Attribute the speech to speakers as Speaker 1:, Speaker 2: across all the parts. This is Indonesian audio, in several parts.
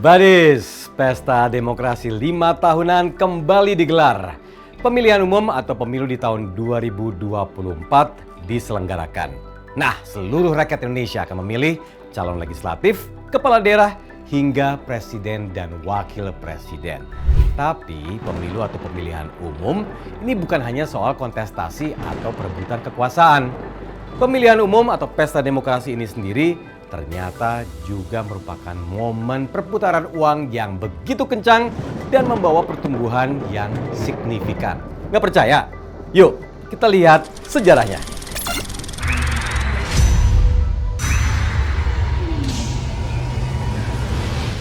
Speaker 1: Badis, Pesta Demokrasi 5 tahunan kembali digelar. Pemilihan umum atau pemilu di tahun 2024 diselenggarakan. Nah, seluruh rakyat Indonesia akan memilih calon legislatif, kepala daerah, hingga presiden dan wakil presiden. Tapi pemilu atau pemilihan umum ini bukan hanya soal kontestasi atau perebutan kekuasaan. Pemilihan umum atau pesta demokrasi ini sendiri ternyata juga merupakan momen perputaran uang yang begitu kencang dan membawa pertumbuhan yang signifikan. Nggak percaya? Yuk kita lihat sejarahnya.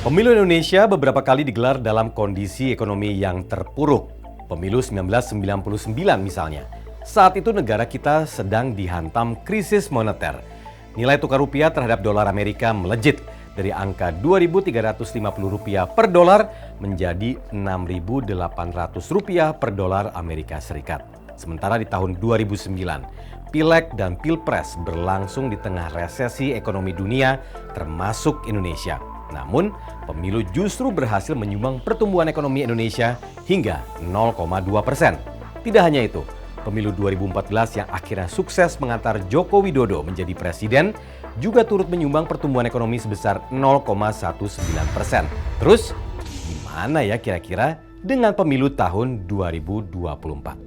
Speaker 1: Pemilu Indonesia beberapa kali digelar dalam kondisi ekonomi yang terpuruk. Pemilu 1999 misalnya. Saat itu negara kita sedang dihantam krisis moneter. Nilai tukar rupiah terhadap dolar Amerika melejit dari angka Rp2.350 per dolar menjadi Rp6.800 per dolar Amerika Serikat. Sementara di tahun 2009, Pileg dan Pilpres berlangsung di tengah resesi ekonomi dunia termasuk Indonesia. Namun, pemilu justru berhasil menyumbang pertumbuhan ekonomi Indonesia hingga 0,2%. Tidak hanya itu, pemilu 2014 yang akhirnya sukses mengantar Joko Widodo menjadi presiden juga turut menyumbang pertumbuhan ekonomi sebesar 0,19%. Terus, gimana ya kira-kira dengan pemilu tahun 2024?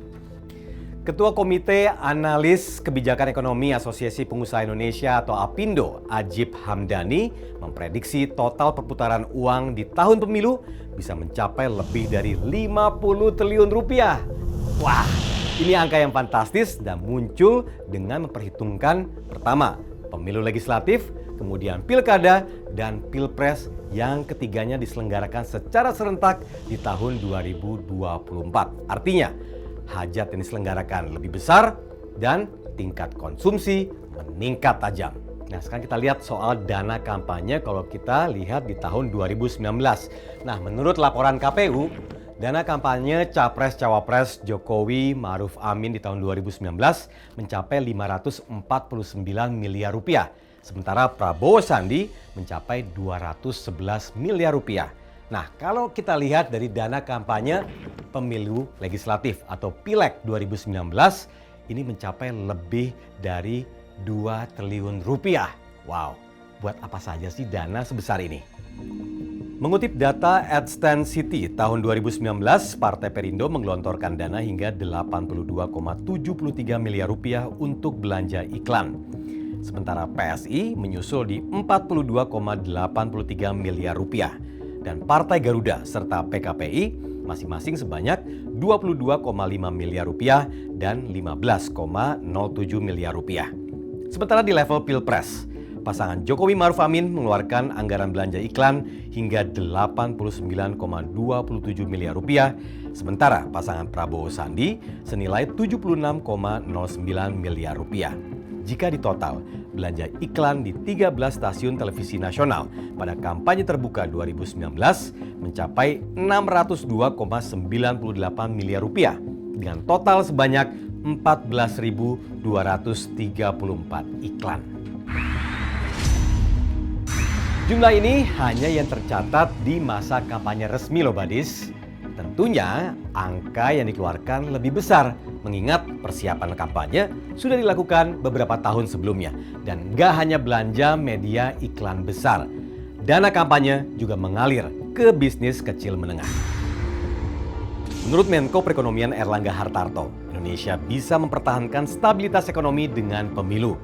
Speaker 1: Ketua Komite Analis Kebijakan Ekonomi Asosiasi Pengusaha Indonesia atau APindo, Ajib Hamdani, memprediksi total perputaran uang di tahun pemilu bisa mencapai lebih dari 50 triliun rupiah. Wah, ini angka yang fantastis dan muncul dengan memperhitungkan pertama, pemilu legislatif, kemudian pilkada, dan pilpres yang ketiganya diselenggarakan secara serentak di tahun 2024. Artinya, hajat yang diselenggarakan lebih besar dan tingkat konsumsi meningkat tajam. Nah, sekarang kita lihat soal dana kampanye kalau kita lihat di tahun 2019. Nah, menurut laporan KPU, dana kampanye Capres-Cawapres Jokowi Ma'ruf Amin di tahun 2019 mencapai 549 miliar rupiah. Sementara Prabowo Sandi mencapai 211 miliar rupiah. Nah, kalau kita lihat dari dana kampanye pemilu legislatif atau Pileg 2019, ini mencapai lebih dari 2 triliun rupiah. Wow, buat apa saja sih dana sebesar ini? Mengutip data AdSense City tahun 2019, Partai Perindo menggelontorkan dana hingga 82,73 miliar rupiah untuk belanja iklan. Sementara PSI menyusul di 42,83 miliar rupiah. Dan Partai Garuda serta PKPI masing-masing sebanyak 22,5 miliar rupiah dan 15,07 miliar rupiah. Sementara di level Pilpres, pasangan Jokowi Ma'ruf Amin mengeluarkan anggaran belanja iklan hingga 89,27 miliar rupiah, sementara pasangan Prabowo Sandi senilai 76,09 miliar rupiah. Jika ditotal, belanja iklan di 13 stasiun televisi nasional pada kampanye terbuka 2019 mencapai 602,98 miliar rupiah dengan total sebanyak 14.234 iklan. Jumlah ini hanya yang tercatat di masa kampanye resmi loh Badis. Tentunya angka yang dikeluarkan lebih besar mengingat persiapan kampanye sudah dilakukan beberapa tahun sebelumnya dan gak hanya belanja media iklan besar. Dana kampanye juga mengalir ke bisnis kecil menengah. Menurut Menko Perekonomian Erlangga Hartarto, Indonesia bisa mempertahankan stabilitas ekonomi dengan pemilu.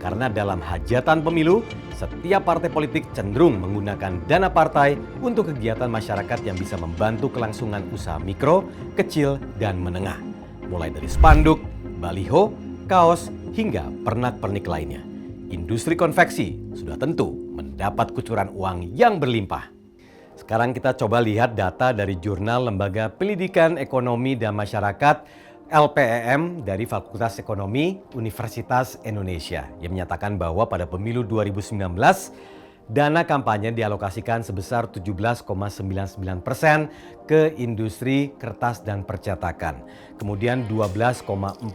Speaker 1: Karena dalam hajatan pemilu, setiap partai politik cenderung menggunakan dana partai untuk kegiatan masyarakat yang bisa membantu kelangsungan usaha mikro, kecil, dan menengah. Mulai dari spanduk, baliho, kaos, hingga pernak-pernik lainnya. Industri konveksi sudah tentu mendapat kucuran uang yang berlimpah. Sekarang kita coba lihat data dari Jurnal Lembaga Pendidikan Ekonomi dan Masyarakat LPEM dari Fakultas Ekonomi Universitas Indonesia yang menyatakan bahwa pada pemilu 2019 dana kampanye dialokasikan sebesar 17,99% ke industri kertas dan percetakan. Kemudian 12,45%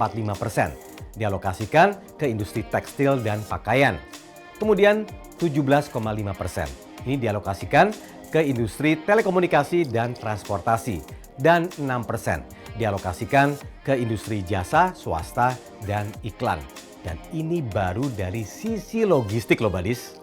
Speaker 1: dialokasikan ke industri tekstil dan pakaian. Kemudian 17,5% ini dialokasikan ke industri telekomunikasi dan transportasi, dan 6% dialokasikan ke industri jasa, swasta, dan iklan. Dan ini baru dari sisi logistik loh Badis.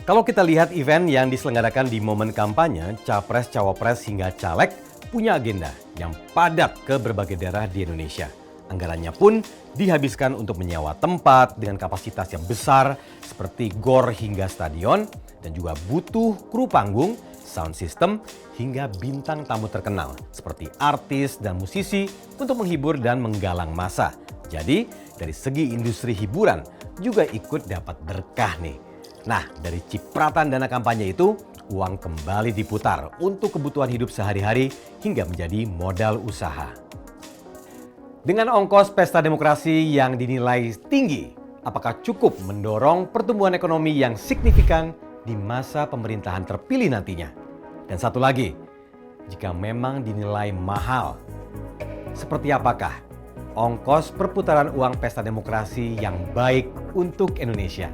Speaker 1: Kalau kita lihat event yang diselenggarakan di momen kampanye, Capres, Cawapres hingga Caleg punya agenda yang padat ke berbagai daerah di Indonesia. Anggarannya pun dihabiskan untuk menyewa tempat dengan kapasitas yang besar seperti gor hingga stadion, dan juga butuh kru panggung, sound system, hingga bintang tamu terkenal seperti artis dan musisi untuk menghibur dan menggalang massa. Jadi dari segi industri hiburan juga ikut dapat berkah nih. Nah, dari cipratan dana kampanye itu, uang kembali diputar untuk kebutuhan hidup sehari-hari hingga menjadi modal usaha. Dengan ongkos pesta demokrasi yang dinilai tinggi, apakah cukup mendorong pertumbuhan ekonomi yang signifikan di masa pemerintahan terpilih nantinya? Dan satu lagi, jika memang dinilai mahal, seperti apakah ongkos perputaran uang pesta demokrasi yang baik untuk Indonesia?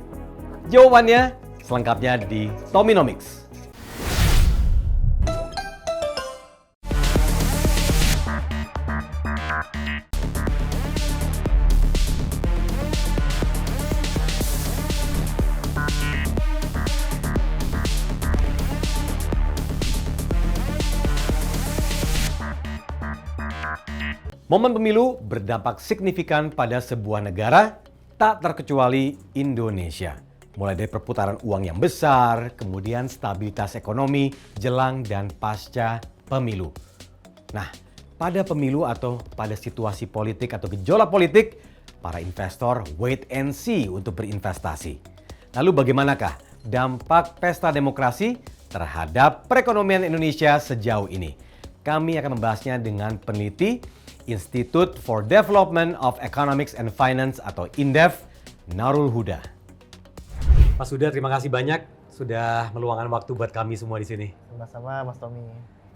Speaker 1: Jawabannya selengkapnya di Tominomics. Momen pemilu berdampak signifikan pada sebuah negara, tak terkecuali Indonesia. Mulai dari perputaran uang yang besar, kemudian stabilitas ekonomi jelang dan pasca pemilu. Nah, pada pemilu atau pada situasi politik atau gejolak politik, para investor wait and see untuk berinvestasi. Lalu bagaimanakah dampak pesta demokrasi terhadap perekonomian Indonesia sejauh ini? Kami akan membahasnya dengan peneliti Institute for Development of Economics and Finance atau INDEF, Narul Huda. Mas Huda, terima kasih banyak sudah meluangkan waktu buat kami semua di sini.
Speaker 2: Sama-sama Mas Tommy.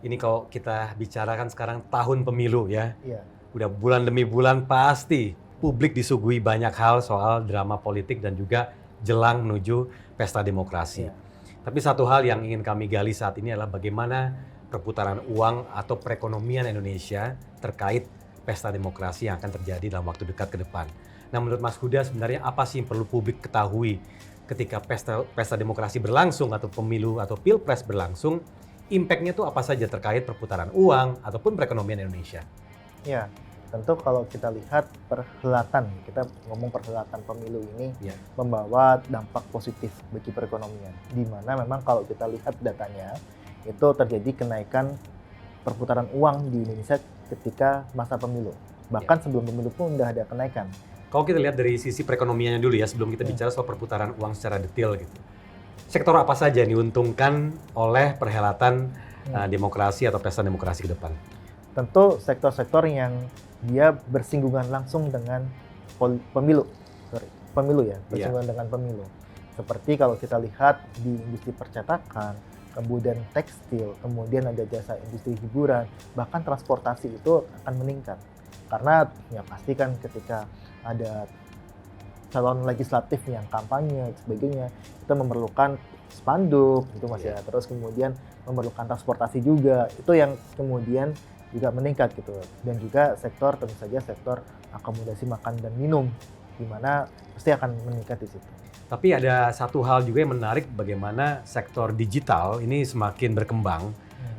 Speaker 1: Ini kalau kita bicarakan sekarang tahun pemilu ya.
Speaker 2: Iya.
Speaker 1: Udah bulan demi bulan pasti publik disuguhi banyak hal soal drama politik dan juga jelang menuju pesta demokrasi.
Speaker 2: Iya.
Speaker 1: Tapi satu hal yang ingin kami gali saat ini adalah bagaimana perputaran uang atau perekonomian Indonesia terkait pesta demokrasi yang akan terjadi dalam waktu dekat ke depan. Nah, menurut Mas Huda sebenarnya apa sih yang perlu publik ketahui ketika pesta demokrasi berlangsung atau pemilu atau pilpres berlangsung, impact-nya tuh apa saja terkait perputaran uang ataupun perekonomian Indonesia?
Speaker 2: Ya, tentu kalau kita lihat perhelatan, kita ngomong perhelatan pemilu ini membawa dampak positif bagi perekonomian. Di mana memang kalau kita lihat datanya, itu terjadi kenaikan perputaran uang di Indonesia ketika masa pemilu. Bahkan sebelum pemilu pun udah ada kenaikan.
Speaker 1: Kalau kita lihat dari sisi perekonomiannya dulu ya, sebelum kita bicara soal perputaran uang secara detail gitu. Sektor apa saja yang diuntungkan oleh perhelatan demokrasi atau pesta demokrasi ke depan?
Speaker 2: Tentu sektor-sektor yang dia bersinggungan langsung dengan pemilu. Bersinggungan dengan pemilu. Seperti kalau kita lihat di industri percetakan, kemudian tekstil, kemudian ada jasa industri hiburan, bahkan transportasi itu akan meningkat. Karena ya pasti kan ketika ada calon legislatif yang kampanye dan sebagainya, itu memerlukan spanduk, itu Mas ya. Terus kemudian memerlukan transportasi juga, itu yang kemudian juga meningkat gitu. Dan juga sektor, tentu saja sektor akomodasi makan dan minum, di mana pasti akan meningkat di situ.
Speaker 1: Tapi ada satu hal juga yang menarik, bagaimana sektor digital ini semakin berkembang,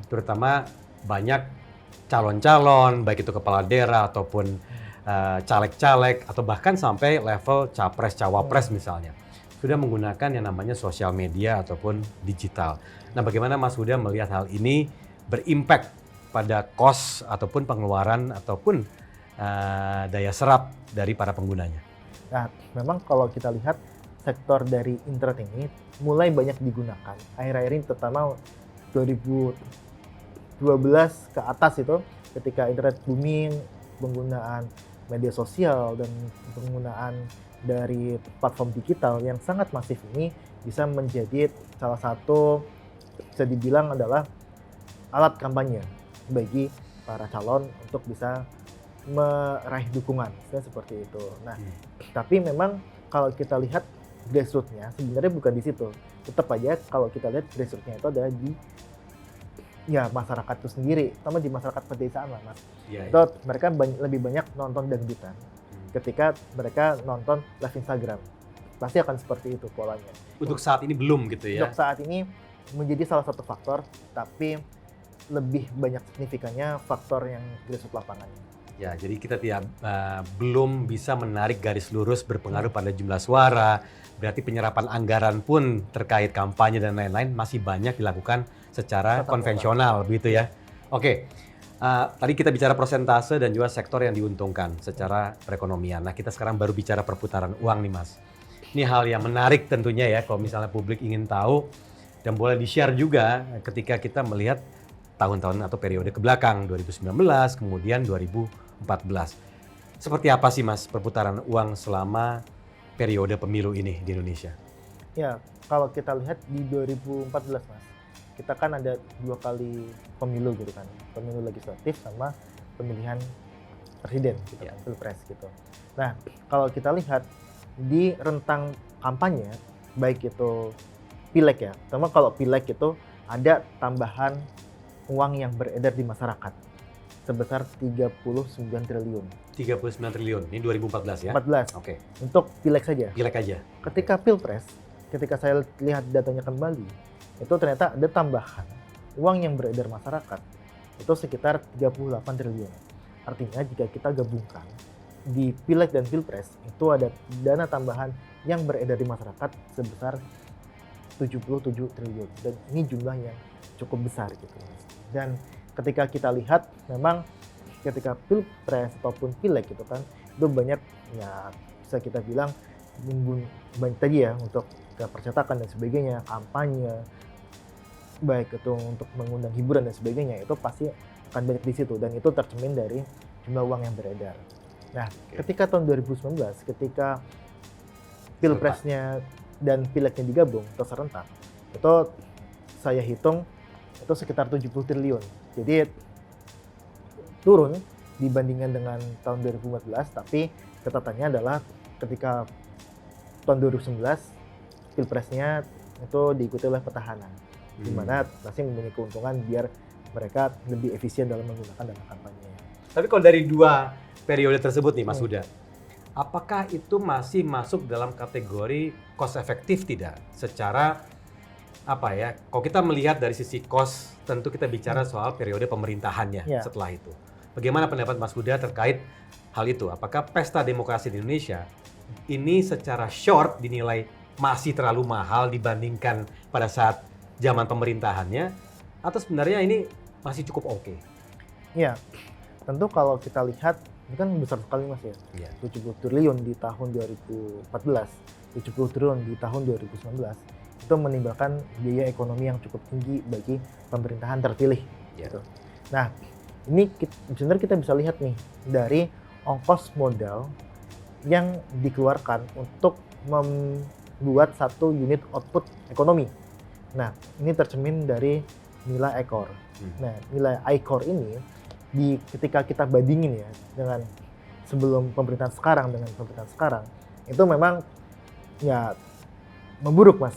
Speaker 1: terutama banyak calon-calon, baik itu kepala daerah ataupun caleg-caleg, atau bahkan sampai level capres-cawapres misalnya, sudah menggunakan yang namanya sosial media ataupun digital. Nah, bagaimana Mas Huda melihat hal ini berimpact pada cost ataupun pengeluaran ataupun daya serap dari para penggunanya?
Speaker 2: Nah, memang kalau kita lihat sektor dari internet ini mulai banyak digunakan. Akhir-akhir ini terutama 2012 ke atas itu ketika internet booming, penggunaan media sosial dan penggunaan dari platform digital yang sangat masif ini bisa menjadi salah satu, bisa dibilang adalah alat kampanye bagi para calon untuk bisa meraih dukungan, seperti itu. Nah, tapi memang kalau kita lihat grassroots-nya sebenarnya bukan di situ. Tetap aja kalau kita lihat grassroots-nya itu ada di ya masyarakat itu sendiri, terutama di masyarakat pedesaan lah Mas.
Speaker 1: Iya,
Speaker 2: Itu mereka lebih banyak nonton dangdutan ketika mereka nonton live Instagram. Pasti akan seperti itu polanya.
Speaker 1: Untuk saat ini belum gitu ya.
Speaker 2: Untuk saat ini menjadi salah satu faktor, tapi lebih banyak signifikannya faktor yang grassroots lapangannya.
Speaker 1: Ya, jadi kita belum bisa menarik garis lurus berpengaruh pada jumlah suara. Berarti penyerapan anggaran pun terkait kampanye dan lain-lain masih banyak dilakukan secara konvensional, begitu ya. Oke, tadi kita bicara persentase dan juga sektor yang diuntungkan secara perekonomian. Nah, kita sekarang baru bicara perputaran uang nih, Mas. Ini hal yang menarik tentunya ya, kalau misalnya publik ingin tahu dan boleh di-share juga ketika kita melihat tahun-tahun atau periode ke belakang, 2019, kemudian 2014. Seperti apa sih Mas perputaran uang selama periode pemilu ini di Indonesia?
Speaker 2: Ya, kalau kita lihat di 2014 Mas, kita kan ada 2 kali pemilu gitu kan, pemilu legislatif sama pemilihan presiden gitu kan, pilpres gitu. Nah, kalau kita lihat di rentang kampanye, baik itu pileg ya, terutama kalau pileg itu ada tambahan uang yang beredar di masyarakat sebesar 39 triliun.
Speaker 1: 39 triliun, ini 2014 ya?
Speaker 2: 14.
Speaker 1: Oke.
Speaker 2: Untuk pileg saja.
Speaker 1: Pileg aja.
Speaker 2: Ketika pilpres, ketika saya lihat datanya kembali, itu ternyata ada tambahan uang yang beredar masyarakat itu sekitar 38 triliun. Artinya jika kita gabungkan di pileg dan pilpres itu ada dana tambahan yang beredar di masyarakat sebesar 77 triliun. Dan ini jumlah yang cukup besar gitu. Dan ketika kita lihat memang ketika pilpres ataupun pileg gitu kan itu banyak ya bisa kita bilang banyak tadi ya untuk percetakan dan sebagainya, kampanye baik itu untuk mengundang hiburan dan sebagainya, itu pasti akan banyak di situ dan itu tercermin dari jumlah uang yang beredar. Nah, ketika tahun 2019 ketika pilpresnya dan pilegnya digabung atau serentak, itu saya hitung itu sekitar 70 triliun. Jadi turun dibandingkan dengan tahun 2014, tapi catatannya adalah ketika tahun 2019 pilpresnya itu diikuti oleh petahana, di mana pasti mempunyai keuntungan biar mereka lebih efisien dalam menggunakan dana kampanye.
Speaker 1: Tapi kalau dari 2 periode tersebut nih Mas Huda, apakah itu masih masuk dalam kategori cost efektif tidak? Secara apa ya, kalau kita melihat dari sisi cost, tentu kita bicara soal periode pemerintahannya setelah itu. Bagaimana pendapat Mas Huda terkait hal itu? Apakah pesta demokrasi di Indonesia ini secara short dinilai masih terlalu mahal dibandingkan pada saat zaman pemerintahannya, atau sebenarnya ini masih cukup oke?
Speaker 2: Ya, tentu kalau kita lihat ini kan besar sekali Mas ya. 70 triliun di tahun 2014, 70 triliun di tahun 2019 itu menimbulkan biaya ekonomi yang cukup tinggi bagi pemerintahan terpilih. Gitu. Nah, ini sebenarnya kita bisa lihat nih dari ongkos modal yang dikeluarkan untuk membuat satu unit output ekonomi. Nah, ini tercermin dari nilai I-Core. Nah, nilai I-Core ini ketika kita bandingin ya dengan sebelum pemerintahan sekarang dengan pemerintahan sekarang, itu memang ya memburuk Mas.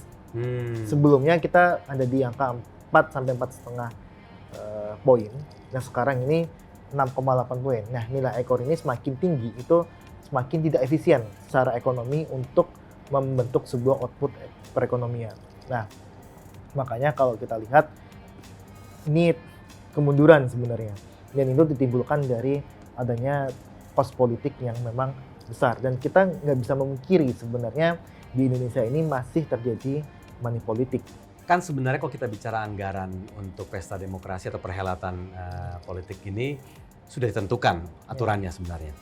Speaker 2: Sebelumnya kita ada di angka 4 sampai 4,5 poin. Nah, sekarang ini 6,8 poin. Nah, nilai I-Core ini semakin tinggi itu semakin tidak efisien secara ekonomi untuk membentuk sebuah output perekonomian. Nah, makanya kalau kita lihat ini kemunduran sebenarnya. Dan itu ditimbulkan dari adanya cost politik yang memang besar. Dan kita nggak bisa memungkiri sebenarnya di Indonesia ini masih terjadi money politik.
Speaker 1: Kan sebenarnya kalau kita bicara anggaran untuk pesta demokrasi atau perhelatan politik ini sudah ditentukan aturannya sebenarnya.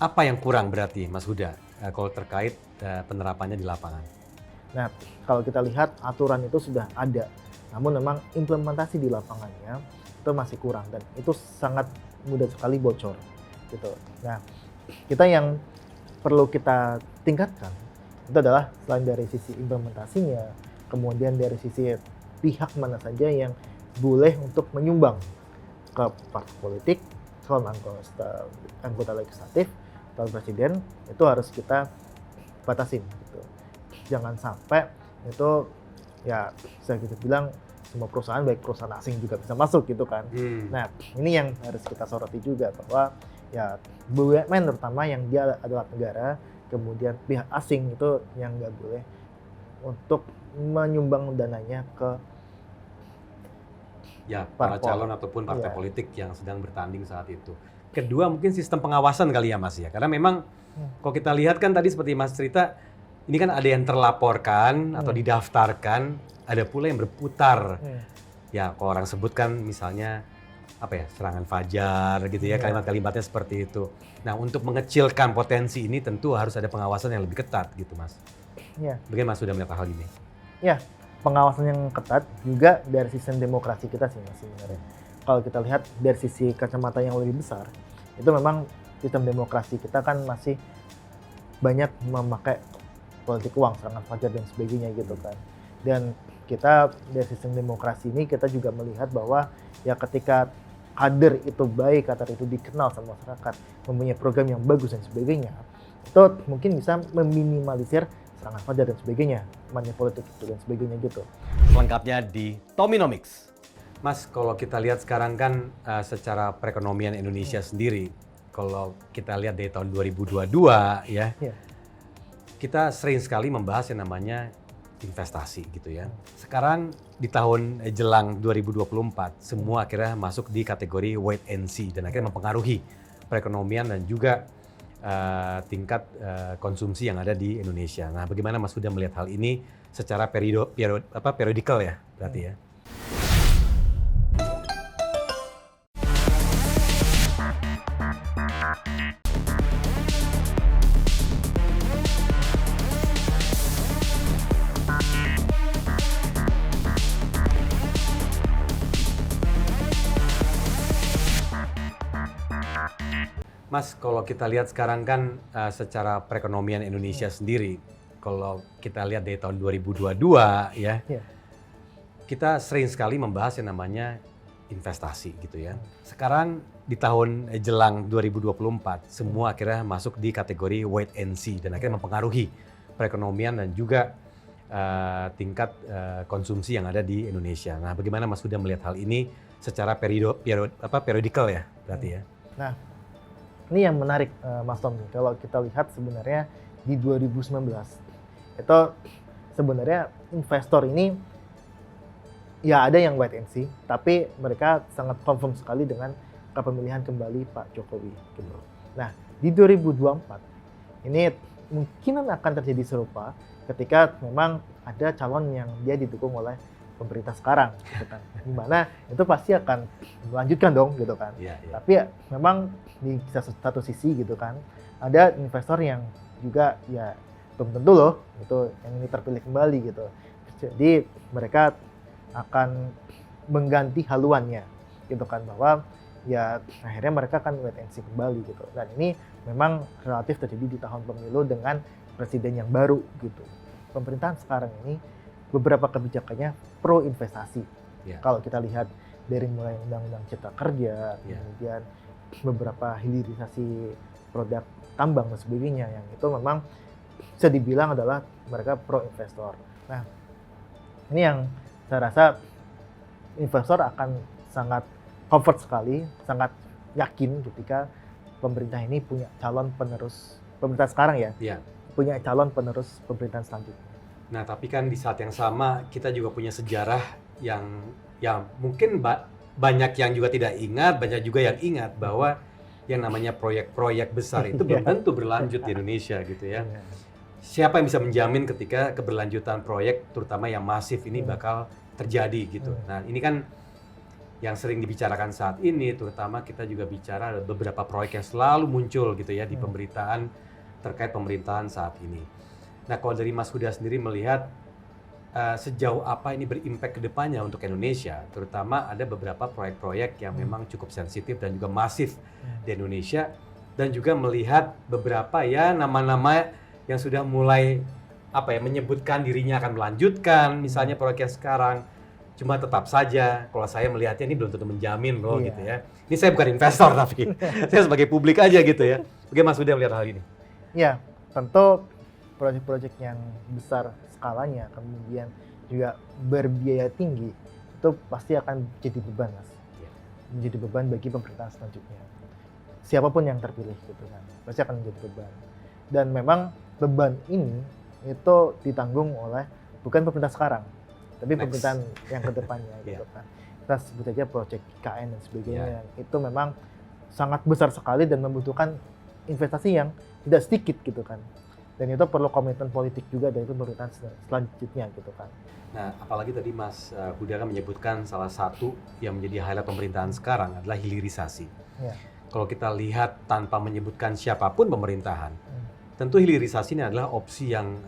Speaker 1: Apa yang kurang berarti Mas Huda kalau terkait penerapannya di lapangan?
Speaker 2: Nah, kalau kita lihat aturan itu sudah ada, namun memang implementasi di lapangannya itu masih kurang dan itu sangat mudah sekali bocor gitu. Nah, kita yang perlu kita tingkatkan itu adalah selain dari sisi implementasinya, kemudian dari sisi pihak mana saja yang boleh untuk menyumbang ke partai politik, calon anggota legislatif, calon presiden, itu harus kita batasin gitu. jangan sampai itu ya bisa kita bilang semua perusahaan, baik perusahaan asing juga bisa masuk gitu kan. Nah, ini yang harus kita soroti juga, bahwa ya BUMN terutama yang dia adalah negara, kemudian pihak asing itu yang nggak boleh untuk menyumbang dananya ke
Speaker 1: ya para
Speaker 2: parpol.
Speaker 1: calon ataupun partai
Speaker 2: Iya.
Speaker 1: politik yang sedang bertanding saat itu. Kedua mungkin sistem pengawasan kali ya Mas ya, karena memang kalau kita lihat kan tadi seperti Mas cerita, ini kan ada yang terlaporkan atau didaftarkan, ada pula yang berputar. Ya kalau orang sebutkan misalnya apa ya, serangan fajar gitu ya,
Speaker 2: Iya.
Speaker 1: kalimat-kalimatnya seperti itu. Nah untuk mengecilkan potensi ini tentu harus ada pengawasan yang lebih ketat gitu Mas.
Speaker 2: Iya.
Speaker 1: Bagaimana Mas sudah melihat hal ini?
Speaker 2: Ya, pengawasan yang ketat juga dari sistem demokrasi kita sih Mas sebenarnya. Kalau kita lihat dari sisi kacamata yang lebih besar, itu memang sistem demokrasi kita kan masih banyak memakai politik uang, serangan fajar dan sebagainya gitu kan. Dan kita dari sistem demokrasi ini kita juga melihat bahwa ya ketika kader itu baik, kader itu dikenal sama masyarakat, mempunyai program yang bagus dan sebagainya, itu mungkin bisa meminimalisir serangan fajar dan sebagainya, money politik itu dan sebagainya gitu.
Speaker 1: Lengkapnya di Tominomics. Mas, kalau kita lihat sekarang kan secara perekonomian Indonesia sendiri, kalau kita lihat dari tahun 2022 ya,
Speaker 2: Iya.
Speaker 1: kita sering sekali membahas yang namanya investasi gitu ya. Sekarang di tahun jelang 2024, semua akhirnya masuk di kategori wait and see dan akhirnya mempengaruhi perekonomian dan juga tingkat konsumsi yang ada di Indonesia. Nah, bagaimana Mas Huda melihat hal ini secara periodikal ya, berarti ya? Mas, kalau kita lihat sekarang kan secara perekonomian Indonesia sendiri, kalau kita lihat dari tahun 2022 ya,
Speaker 2: Iya.
Speaker 1: kita sering sekali membahas yang namanya investasi gitu ya. Sekarang di tahun jelang 2024, semua akhirnya masuk di kategori wait and see dan akhirnya mempengaruhi perekonomian dan juga tingkat konsumsi yang ada di Indonesia. Nah, bagaimana Mas Huda melihat hal ini secara periodikal ya, berarti ya?
Speaker 2: Nah, ini yang menarik Mas Tom. Kalau kita lihat sebenarnya di 2019 itu sebenarnya investor ini ya ada yang wait and see, tapi mereka sangat confirm sekali dengan kepemilihan kembali Pak Jokowi gitu. Nah, di 2024 ini mungkin akan terjadi serupa ketika memang ada calon yang dia didukung oleh pemerintah sekarang gitu kan. Dimana itu pasti akan melanjutkan dong gitu kan.
Speaker 1: Iya.
Speaker 2: Tapi ya memang di satu sisi gitu kan, ada investor yang juga ya belum tentu loh itu yang ini terpilih kembali gitu. Jadi mereka akan mengganti haluannya gitu kan, bahwa ya akhirnya mereka akan wait and see kembali gitu. Dan ini memang relatif terjadi di tahun pemilu dengan presiden yang baru gitu. Pemerintahan sekarang ini beberapa kebijakannya pro investasi.
Speaker 1: Ya.
Speaker 2: Kalau kita lihat dari mulai undang-undang cipta kerja, kemudian beberapa hilirisasi produk tambang dan sebagainya, yang itu memang bisa dibilang adalah mereka pro investor. Nah, ini yang saya rasa investor akan sangat comfort sekali, sangat yakin ketika pemerintah ini punya calon penerus pemerintah sekarang ya, punya calon penerus pemerintahan selanjutnya.
Speaker 1: Nah, tapi kan di saat yang sama kita juga punya sejarah yang mungkin banyak yang juga tidak ingat, banyak juga yang ingat bahwa yang namanya proyek-proyek besar itu belum tentu berlanjut di Indonesia gitu ya. Siapa yang bisa menjamin ketika keberlanjutan proyek terutama yang masif ini bakal terjadi gitu. Nah, ini kan yang sering dibicarakan saat ini, terutama kita juga bicara ada beberapa proyek yang selalu muncul gitu ya di pemberitaan terkait pemerintahan saat ini. Nah, kalau dari Mas Huda sendiri melihat sejauh apa ini berimpact ke depannya untuk Indonesia, terutama ada beberapa proyek-proyek yang memang cukup sensitif dan juga masif di Indonesia, dan juga melihat beberapa ya nama-nama yang sudah mulai menyebutkan dirinya akan melanjutkan misalnya proyek yang sekarang. Cuma tetap saja kalau saya melihatnya ini belum tentu menjamin loh gitu ya. Ini saya bukan investor tapi saya sebagai publik aja gitu ya. Bagaimana Mas Huda melihat hal ini?
Speaker 2: Ya, tentu proyek-proyek yang besar skalanya, kemudian juga berbiaya tinggi, itu pasti akan jadi beban, Mas.
Speaker 1: Iya.
Speaker 2: Menjadi beban bagi pemerintahan selanjutnya. Siapapun yang terpilih gitu kan, pasti akan menjadi beban. Dan memang beban ini itu ditanggung oleh bukan pemerintah sekarang, tapi
Speaker 1: Next.
Speaker 2: pemerintahan yang kedepannya
Speaker 1: Iya.
Speaker 2: gitu kan. Kita sebut aja proyek IKN dan sebagainya.
Speaker 1: Iya.
Speaker 2: Itu memang sangat besar sekali dan membutuhkan investasi yang tidak sedikit gitu kan. Dan itu perlu komitmen politik juga dari pemerintahan selanjutnya gitu kan.
Speaker 1: Nah, apalagi tadi Mas Huda kan menyebutkan salah satu yang menjadi highlight pemerintahan sekarang adalah hilirisasi.
Speaker 2: Ya.
Speaker 1: Kalau kita lihat tanpa menyebutkan siapapun pemerintahan, tentu hilirisasi ini adalah opsi yang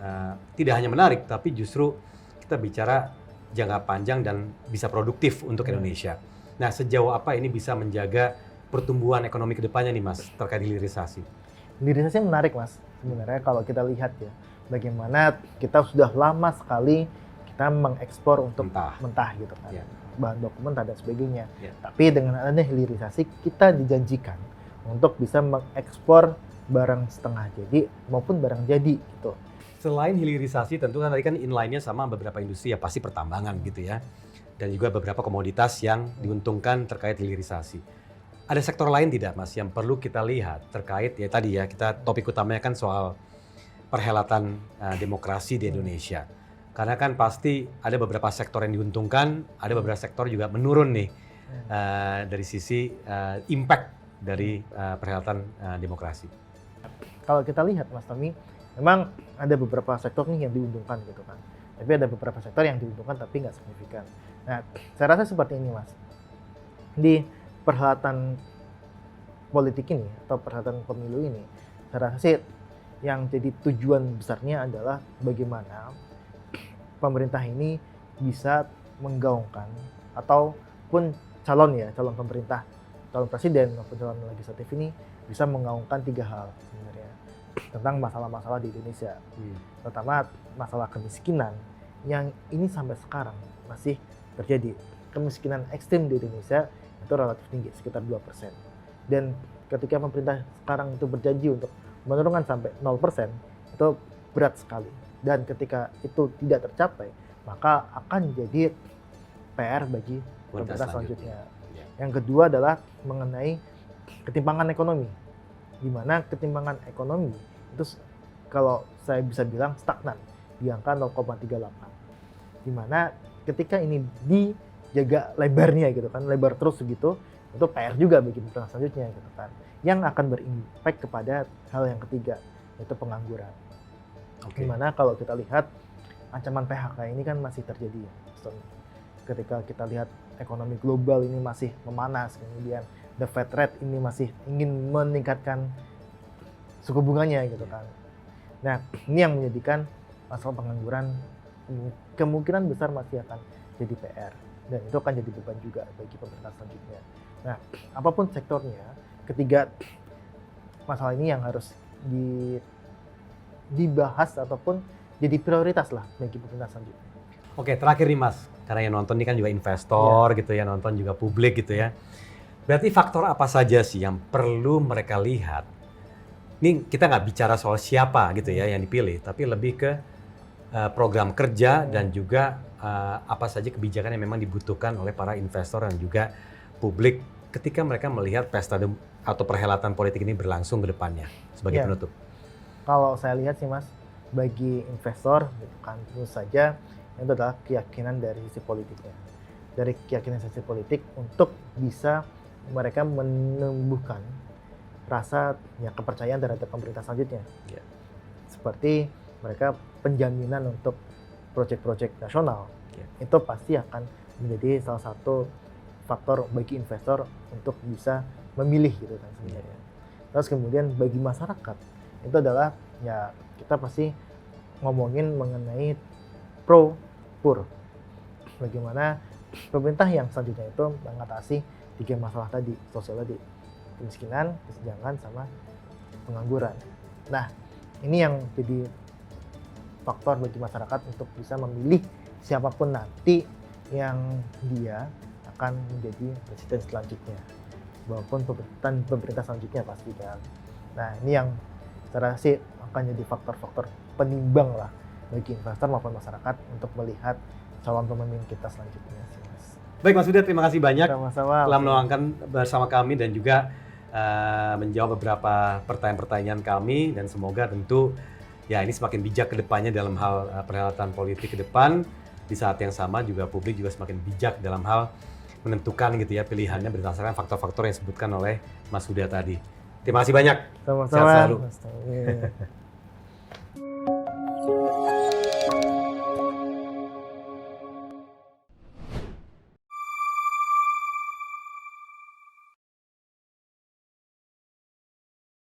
Speaker 1: tidak hanya menarik, tapi justru kita bicara jangka panjang dan bisa produktif untuk Indonesia. Nah, sejauh apa ini bisa menjaga pertumbuhan ekonomi ke depannya nih Mas, terkait hilirisasi?
Speaker 2: Hilirisasi menarik, Mas. Sebenarnya kalau kita lihat ya, bagaimana kita sudah lama sekali kita mengekspor untuk mentah gitu kan.
Speaker 1: Ya.
Speaker 2: Bahan baku mentah dan sebagainya.
Speaker 1: Ya.
Speaker 2: Tapi dengan adanya hilirisasi, kita dijanjikan untuk bisa mengekspor barang setengah jadi maupun barang jadi gitu.
Speaker 1: Selain hilirisasi, tentu kan tadi kan inline-nya sama beberapa industri ya, pasti pertambangan gitu ya. Dan juga beberapa komoditas yang diuntungkan terkait hilirisasi. Ada sektor lain tidak Mas yang perlu kita lihat terkait ya tadi ya, kita topik utamanya kan soal perhelatan demokrasi di Indonesia. Karena kan pasti ada beberapa sektor yang diuntungkan, ada beberapa sektor juga menurun nih dari sisi impact dari perhelatan demokrasi.
Speaker 2: Kalau kita lihat Mas Tommy, memang ada beberapa sektor nih yang diuntungkan gitu kan. Tapi ada beberapa sektor yang diuntungkan tapi nggak signifikan. Nah, saya rasa seperti ini Mas. Di perhelatan politik ini atau perhelatan pemilu ini, saya rasa sih yang jadi tujuan besarnya adalah bagaimana pemerintah ini bisa menggaungkan ataupun calon pemerintah, calon presiden maupun calon legislatif ini bisa menggaungkan 3 hal sebenarnya tentang masalah-masalah di Indonesia. Pertama, masalah kemiskinan yang ini sampai sekarang masih terjadi. Kemiskinan ekstrim di Indonesia itu relatif tinggi, sekitar 2%. Dan ketika pemerintah sekarang itu berjanji untuk menurunkan sampai 0%, itu berat sekali. Dan ketika itu tidak tercapai, maka akan jadi PR bagi pemerintah selanjutnya. Yang kedua adalah mengenai ketimpangan ekonomi. Di mana ketimpangan ekonomi itu kalau saya bisa bilang stagnan di angka 0,38. Di mana ketika ini dijaga lebarnya gitu kan, lebar terus segitu, itu PR juga bagi pemerintah selanjutnya gitu kan. Yang akan berimpact kepada hal yang ketiga, yaitu pengangguran. Dimana kalau kita lihat ancaman PHK ini kan masih terjadi ya. Ketika kita lihat ekonomi global ini masih memanas, kemudian the Fed rate ini masih ingin meningkatkan suku bunganya gitu kan. Nah, ini yang menjadikan masalah pengangguran kemungkinan besar masih akan jadi PR, dan itu akan jadi beban juga bagi pemerintah selanjutnya. Nah, apapun sektornya, ketiga masalah ini yang harus dibahas ataupun jadi prioritas lah bagi pemerintah selanjutnya.
Speaker 1: Oke, terakhir nih Mas, karena yang nonton ini kan juga investor gitu ya, nonton juga publik gitu ya. Berarti faktor apa saja sih yang perlu mereka lihat? Ini kita nggak bicara soal siapa gitu ya yang dipilih, tapi lebih ke program kerja dan juga apa saja kebijakan yang memang dibutuhkan oleh para investor dan juga publik ketika mereka melihat pesta atau perhelatan politik ini berlangsung ke depannya sebagai penutup.
Speaker 2: Kalau saya lihat sih Mas, bagi investor gitu kan, tentu saja itu adalah keyakinan dari sisi politiknya. Dari keyakinan sisi politik untuk bisa mereka menumbuhkan rasa kepercayaan terhadap pemerintah selanjutnya. Seperti mereka penjaminan untuk proyek-proyek nasional, itu pasti akan menjadi salah satu faktor bagi investor untuk bisa memilih gitu kan sebenarnya. Terus kemudian bagi masyarakat itu adalah ya kita pasti ngomongin mengenai pro-pur. Bagaimana pemerintah yang selanjutnya itu mengatasi 3 masalah tadi, sosial tadi, kemiskinan, kesenjangan, sama pengangguran. Nah, ini yang jadi faktor bagi masyarakat untuk bisa memilih siapapun nanti yang dia akan menjadi presiden selanjutnya, maupun pemerintah selanjutnya pasti kan. Nah, ini yang saya rasa sih akan jadi faktor-faktor penimbang lah bagi investor maupun masyarakat untuk melihat calon pemimpin kita selanjutnya sih, Mas.
Speaker 1: Baik Mas Huda, terima kasih banyak
Speaker 2: Sama-sama.
Speaker 1: telah meluangkan bersama kami dan juga menjawab beberapa pertanyaan-pertanyaan kami, dan semoga tentu ya ini semakin bijak ke depannya dalam hal perhelatan politik ke depan. Di saat yang sama juga publik juga semakin bijak dalam hal menentukan gitu ya pilihannya berdasarkan faktor-faktor yang disebutkan oleh Mas Huda tadi. Terima kasih banyak.
Speaker 2: Sama-sama.
Speaker 1: Sehat selalu.
Speaker 2: Mas.